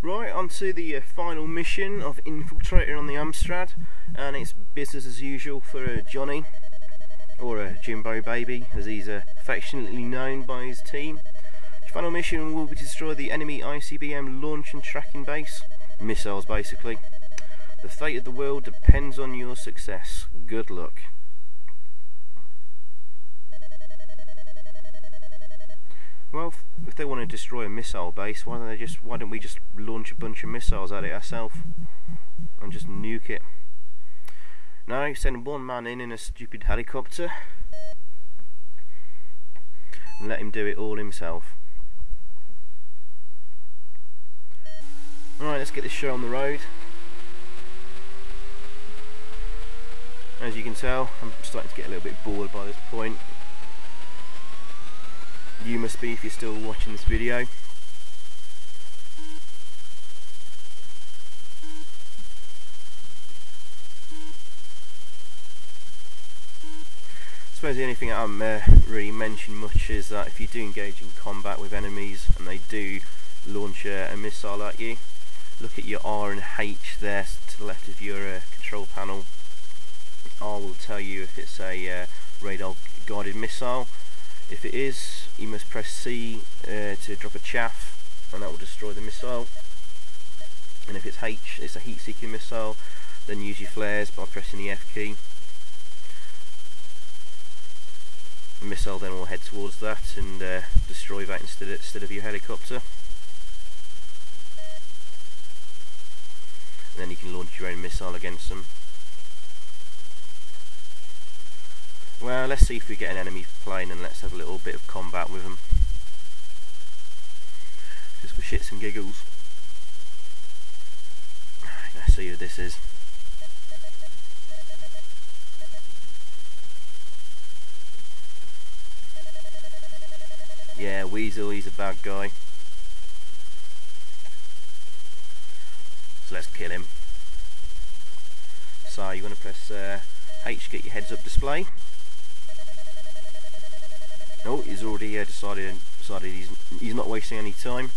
Right, on to the final mission of Infiltrator on the Amstrad, and it's business as usual for Johnny, or Jimbo-Baby as he's affectionately known by his team. The final mission will be to destroy the enemy Icbm launch and tracking base, missiles basically. The fate of the world depends on your success. Good luck. Well, if they want to destroy a missile base, why don't we just launch a bunch of missiles at it ourselves and just nuke it? No, send one man in a stupid helicopter and let him do it all himself. Alright, let's get this show on the road. As you can tell, I'm starting to get a little bit bored by this point. You must be if you're still watching this video. I suppose the only thing I haven't really mentioned much is that if you do engage in combat with enemies and they do launch a missile at you, look at your R and H there to the left of your control panel. R will tell you if it's a radar guided missile. If it is, you must press C to drop a chaff, and that will destroy the missile. And if it's H, it's a heat-seeking missile, then use your flares by pressing the F key. The missile then will head towards that and destroy that instead of your helicopter. And then you can launch your own missile against them. Well, let's see if we get an enemy plane and let's have a little bit of combat with them. Just for shits and giggles. Let's see who this is. Yeah, Weasel, he's a bad guy. So let's kill him. So you want to press H to get your heads up display. Oh, he's already decided he's not wasting any time.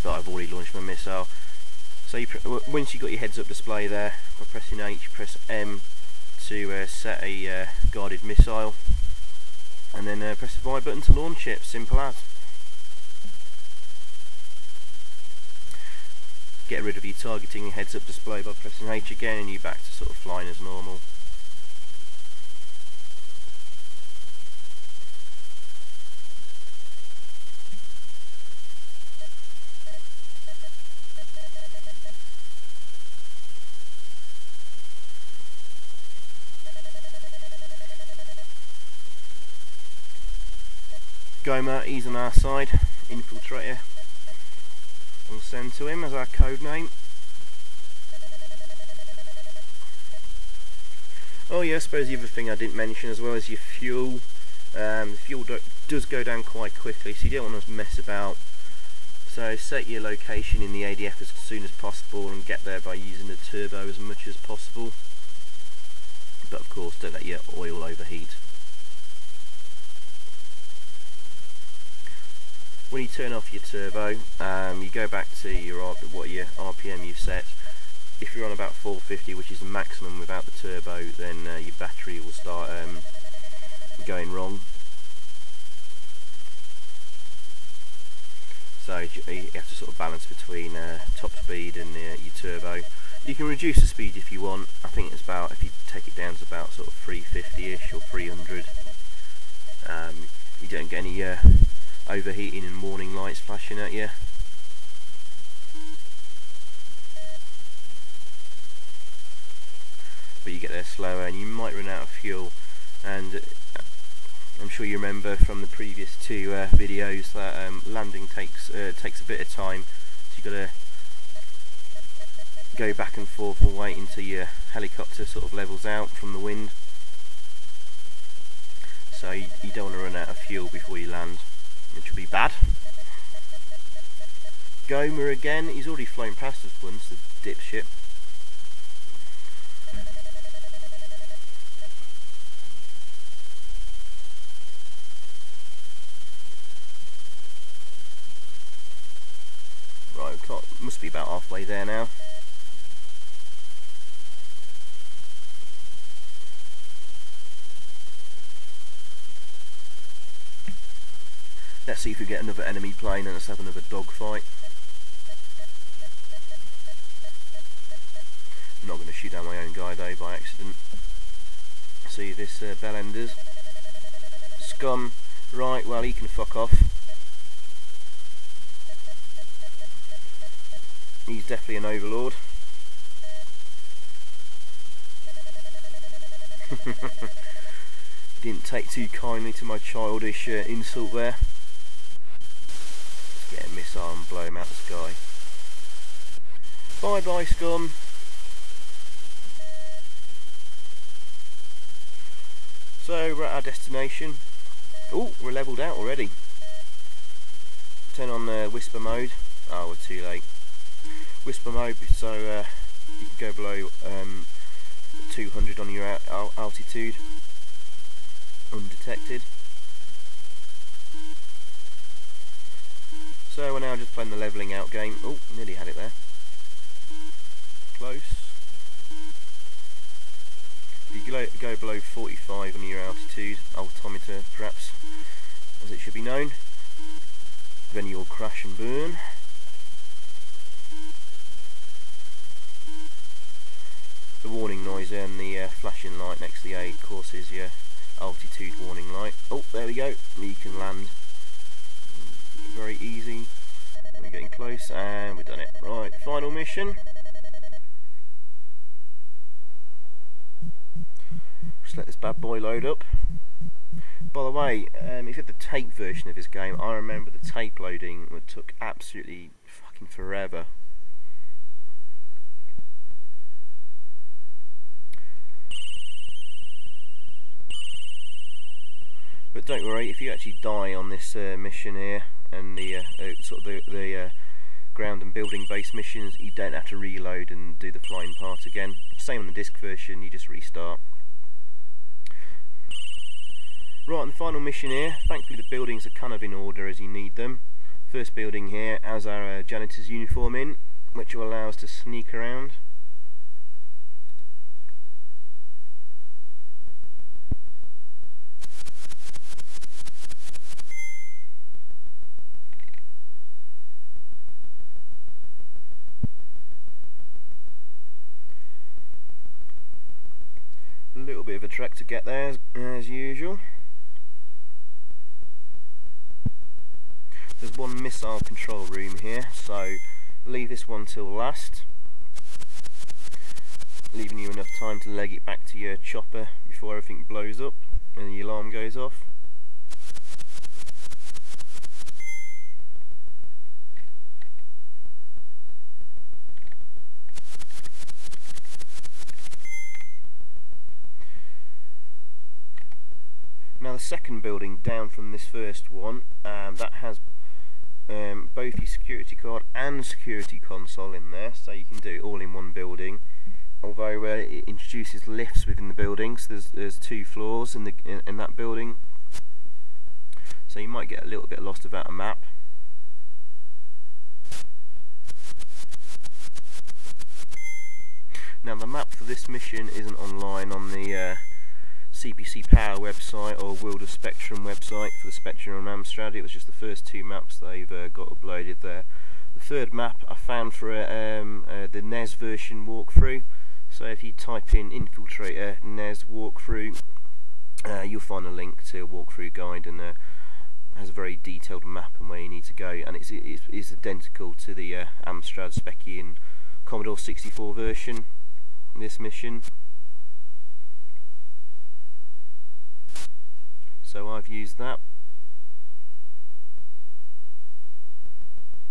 But I've already launched my missile. So once you've got your heads up display there, by pressing H, press M to set a guided missile, and then press the Y button to launch it. Simple as. Get rid of your targeting and heads up display by pressing H again, and you're back to sort of flying as normal. Gomer, he's on our side. Infiltrator. We'll send to him as our code name. Oh yeah, I suppose the other thing I didn't mention as well is your fuel. The fuel does go down quite quickly, so you don't want to mess about. So set your location in the ADF as soon as possible and get there by using the turbo as much as possible. But of course, don't let your oil overheat. When you turn off your turbo, you go back to your RPM you've set. If you're on about 450, which is the maximum without the turbo, then your battery will start going wrong. So you have to sort of balance between top speed and your turbo. You can reduce the speed if you want. I think it's about, if you take it down to about sort of 350-ish or 300, you don't get any overheating and warning lights flashing at you. But you get there slower and you might run out of fuel, and I'm sure you remember from the previous two videos that landing takes a bit of time, so you've got to go back and forth and wait until your helicopter sort of levels out from the wind, so you don't want to run out of fuel before you land, which would be bad. Gomer again, he's already flown past us once, the dipshit. Right, must be about halfway there now. Let's see if we get another enemy plane and let's have another dogfight. I'm not going to shoot down my own guy though by accident. See this Bellenders. Scum. Right, well he can fuck off. He's definitely an overlord. Didn't take too kindly to my childish insult there. Let's get a missile and blow him out the sky. Bye bye, scum. So we're at our destination. Oh, we're levelled out already. Turn on whisper mode. Oh, we're too late. Whisper mode, so you can go below 200 on your altitude, undetected. So we're now just playing the levelling out game. Oh, nearly had it there. Close. If you go below 45 on your altitude, altimeter perhaps, as it should be known, then you'll crash and burn. The warning noise and the flashing light next to the A, of course, is your altitude warning light. Oh, there we go. You can land very easy. We're getting close, and we've done it. Right, final mission. Just let this bad boy load up. By the way, if you had the tape version of this game, I remember the tape loading took absolutely fucking forever. But don't worry, if you actually die on this mission here, and the sort of the ground and building based missions, you don't have to reload and do the flying part again. Same on the disc version, you just restart. Right, on the final mission here, thankfully the buildings are kind of in order as you need them. First building here has our janitor's uniform in, which will allow us to sneak around. A little bit of a trek to get there as usual. There's one missile control room here, so leave this one till last, leaving you enough time to leg it back to your chopper before everything blows up and the alarm goes off. Now the second building down from this first one, that has both your security card and security console in there, so you can do it all in one building. Although it introduces lifts within the building, so there's 2 floors in that building, so you might get a little bit lost without a map. Now the map for this mission isn't online on the CPC Power website or World of Spectrum website for the Spectrum and Amstrad. It was just the first 2 maps they've got uploaded there. The third map I found for the NES version walkthrough, so if you type in Infiltrator NES walkthrough, you'll find a link to a walkthrough guide, and has a very detailed map and where you need to go, and it's identical to the Amstrad Speccy and Commodore 64 version, this mission. So I've used that.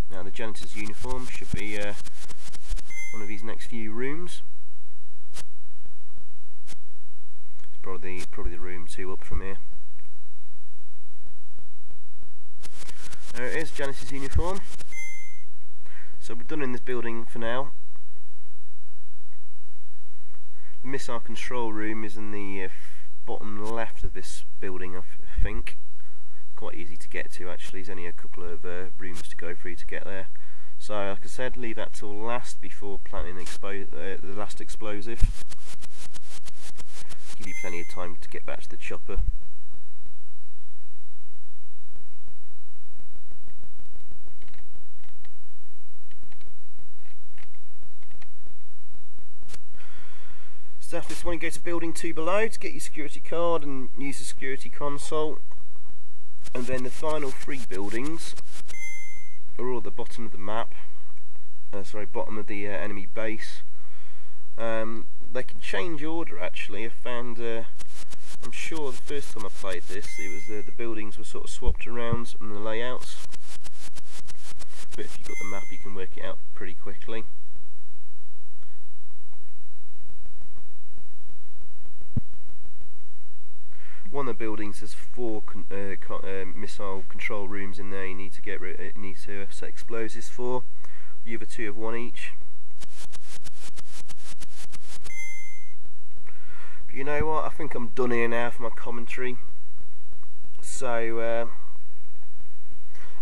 Now the janitor's uniform should be one of these next few rooms. It's probably the room 2 up from here. There it is, janitor's uniform. So we're done in this building for now. The missile control room is in the bottom left of this building, I think. Quite easy to get to actually, there's only a couple of rooms to go through to get there. So like I said, leave that till last before planting the last explosive. Give you plenty of time to get back to the chopper. So after this one, you go to building 2 below to get your security card and use the security console. And then the final 3 buildings are all at the bottom of the map. Bottom of the enemy base. They can change order actually. I found, I'm sure the first time I played this, it was the buildings were sort of swapped around and the layouts. But if you've got the map, you can work it out pretty quickly. One of the buildings has 4 missile control rooms in there. You need to set explosives for. The other 2 have 1 each. But you know what? I think I'm done here now for my commentary. So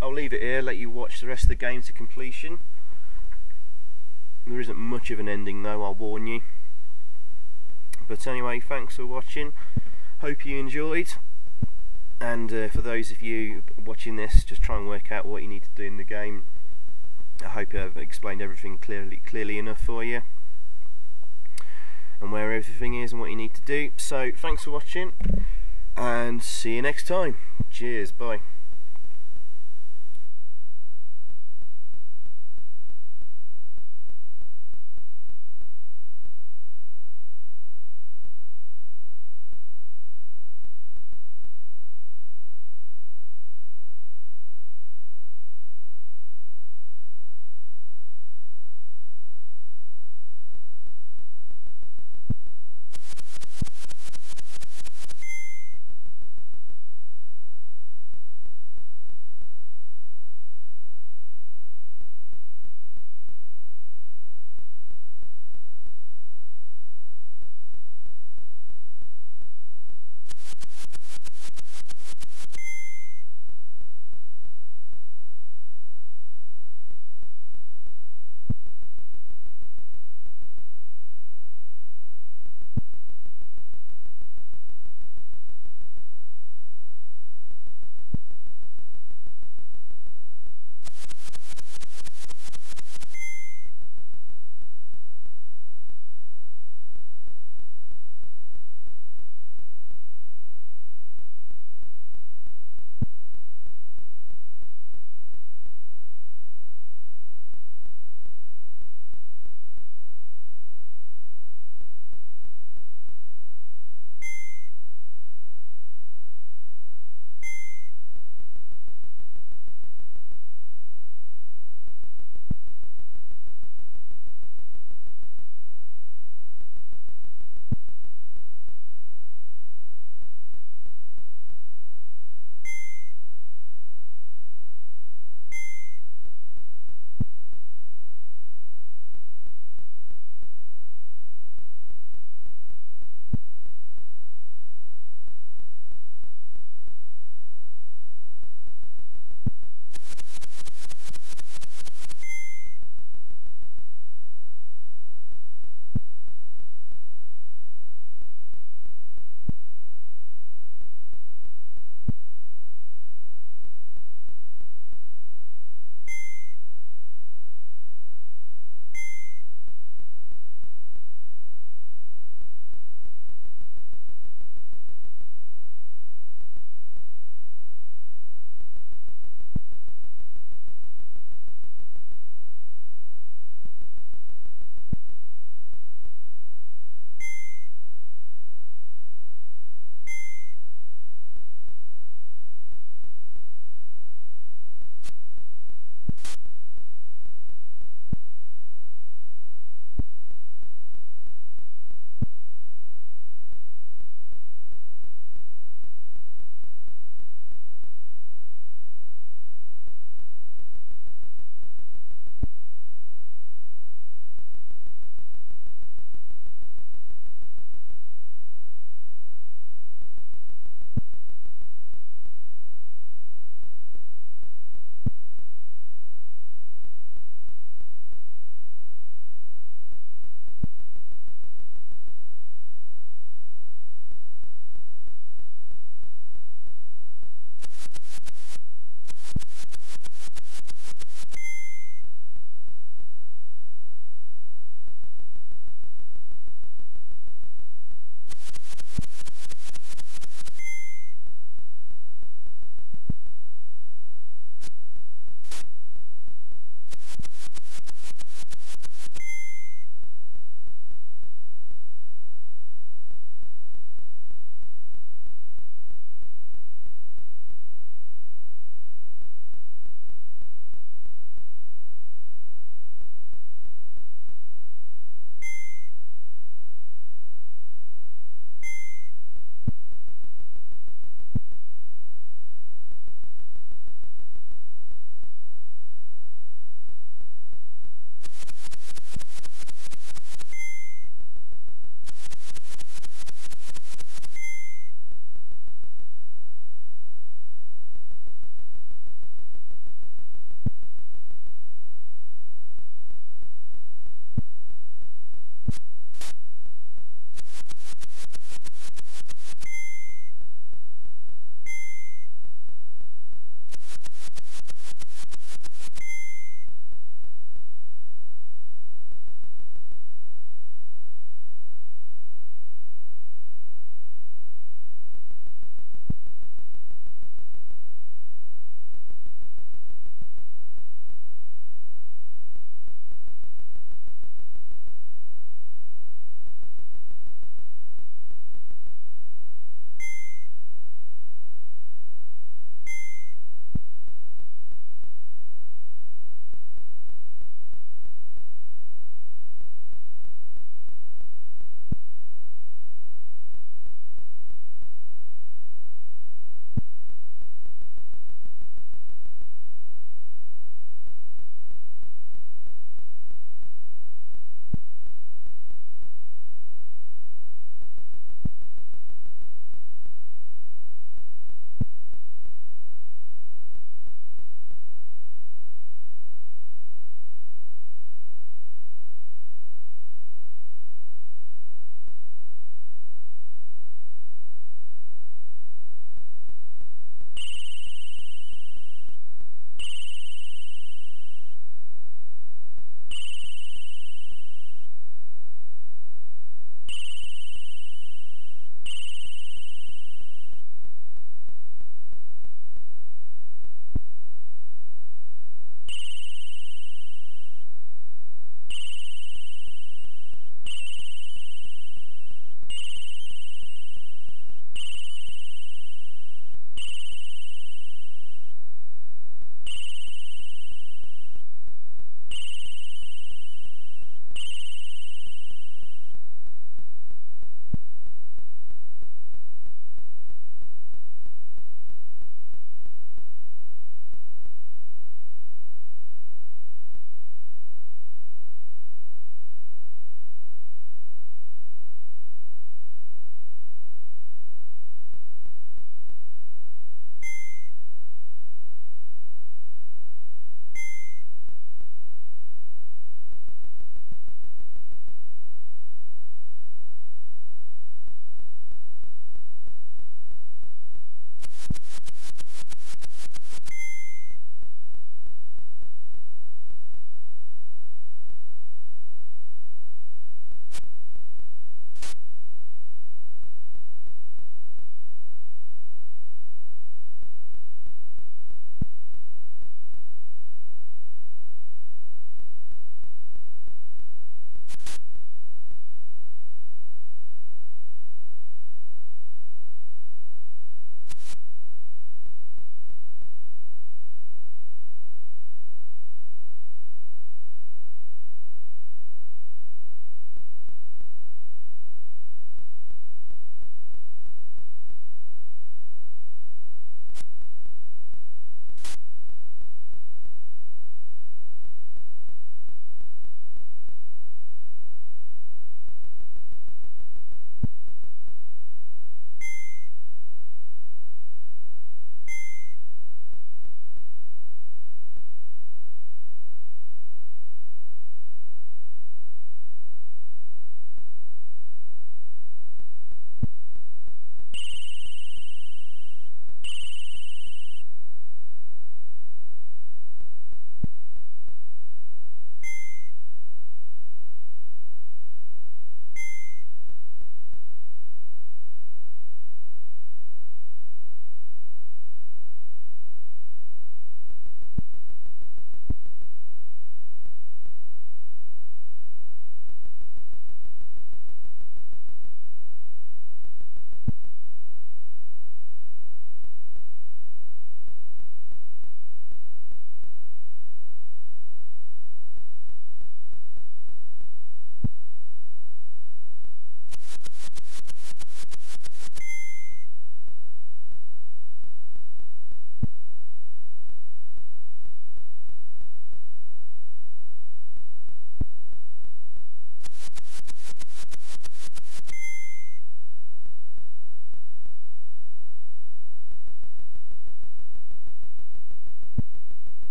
I'll leave it here. Let you watch the rest of the game to completion. There isn't much of an ending though, I'll warn you. But anyway, thanks for watching. Hope you enjoyed, and for those of you watching this, just try and work out what you need to do in the game. I hope I've explained everything clearly enough for you, and where everything is and what you need to do. So thanks for watching, and see you next time. Cheers, bye.